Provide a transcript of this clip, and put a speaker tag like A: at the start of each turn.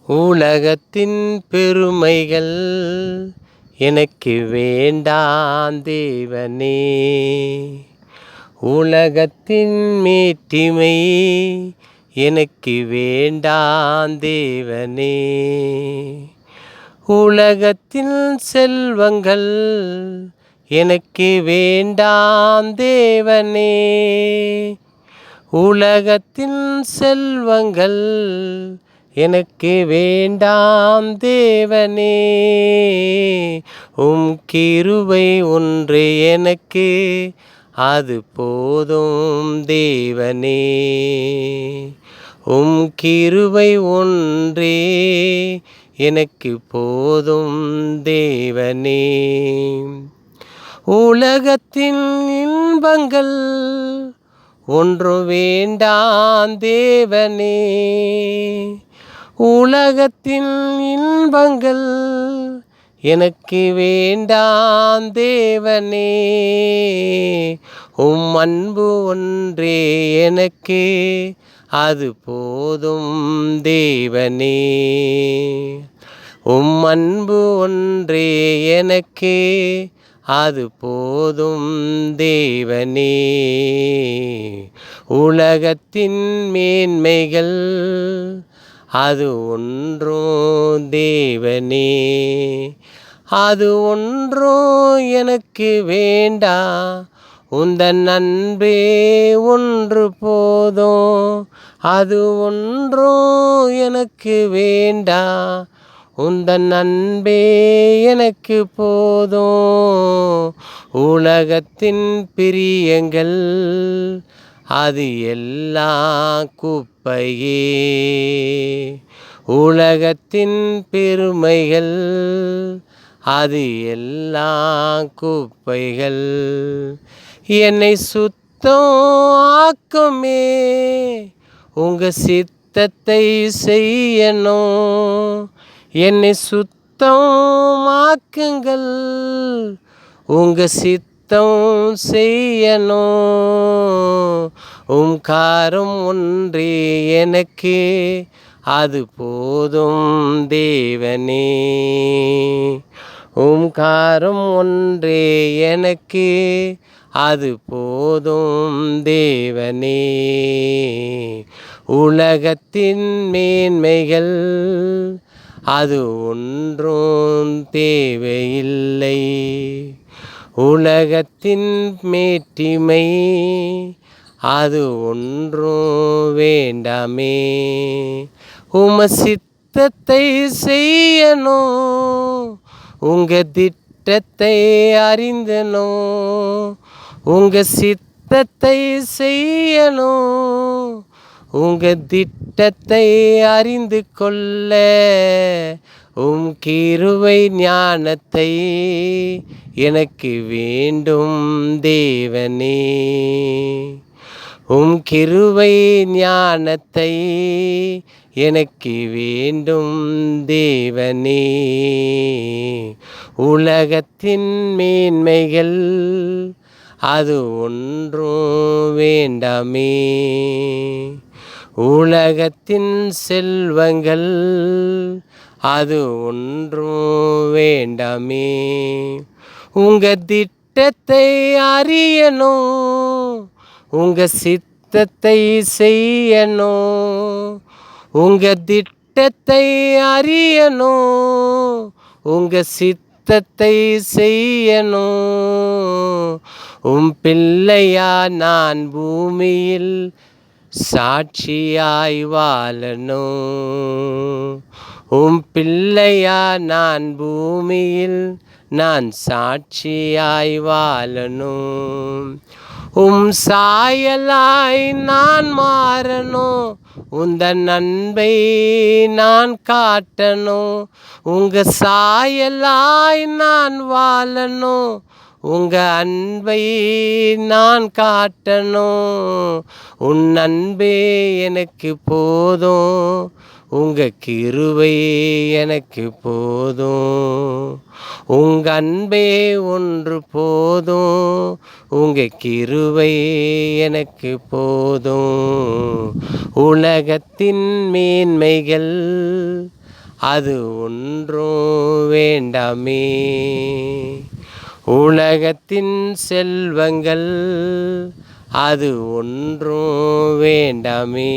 A: உலகத்தின் பெருமைகள் எனக்கு வேண்டாம் தேவனே. உலகத்தின் மேட்டிமை எனக்கு வேண்டாம் தேவனே. உலகத்தின் செல்வங்கள் எனக்கு வேண்டாம் தேவனே. உலகத்தின் செல்வங்கள் எனக்கு வேண்டாம் தேவனே. உம் கிருபை ஒன்று எனக்கு அது போதும் தேவனே. உம் கிருபை ஒன்றே எனக்கு போதும் தேவனே. உலகத்தின் இன்பங்கள் ஒன்று வேண்டாம் தேவனே. உலகத்தின் இன்பங்கள் எனக்கு வேண்டாம் தேவனே. உம் அன்பு ஒன்றே எனக்கு அது போதும் தேவனே. உம் அன்பு ஒன்றே எனக்கு அது போதும் தேவனே. உலகத்தின் மேன்மைகள் அது ஒன்றும் தேவனே. அது ஒன்றும் எனக்கு வேண்டாம், உந்தன் அன்பே ஒன்று போதும். அது ஒன்றும் எனக்கு வேண்டாம், உந்தன் அன்பே எனக்கு போதும். உலகத்தின் பிரியங்கள் அது எல்லாம் குப்பையே. உலகத்தின் பெருமைகள் அது எல்லாம் குப்பைகள். என்னை சுத்தம் ஆக்குமே உங்க சித்தத்தை செய்யணும். என்னை சுத்தமாக்குங்கள் உங்க சித்தம் செய்யணும். உம் காரம் ஒன்றே எனக்கு அது போதும் தேவனே. உம் காரம் ஒன்றே எனக்கு அது போதும் தேவனே. உலகத்தின் மேன்மைகள் அது ஒன்றும் தேவையில்லை. உலகத்தின் மேட்டிமை அது ஒன்றும் வேண்டாமே. உம சித்தத்தை செய்யணும், உங்க திட்டத்தை அறிந்தனும். உங்க சித்தத்தை செய்யணும், உங்க திட்டத்தை அறிந்து கொள்ள உம் கிருபை ஞானத்தை எனக்கு வேண்டும் தேவனே. உம் கிருபை ஞானத்தை எனக்கு வேண்டும் தேவனே. உலகத்தின் மேன்மைகள் அது ஒன்றும் வேண்டாமே. உலகத்தின் செல்வங்கள் அது ஒன்றும் வேண்டாமே. உங்க திட்டத்தை அறியணும், உங்க சித்தத்தை செய்யணும். உங்க திட்டத்தை அறியணும், உங்க சித்தத்தை செய்யணும். உம் பிள்ளையா நான் பூமியில் சாட்சியாய் வாழணும். உம் பிள்ளையா நான் பூமியில் நான் சாட்சியாய் வாழணும். உம் சாயலாய் நான் மாறணும், உந்தன் அன்பை நான் காட்டணும். உங்க சாயலாய் நான் வாழணும், உங்க அன்பை நான் காட்டணும். உன் அன்பே எனக்கு போதும், உங்க கிருபை எனக்கு போதும். உங்க அன்பே ஒன்று போதும், உங்க கிருபை எனக்கு போதும். உலகத்தின் மேன்மைகள் அது ஒன்றும் வேண்டாமே. உலகத்தின் செல்வங்கள் அது ஒன்றும் வேண்டாமே.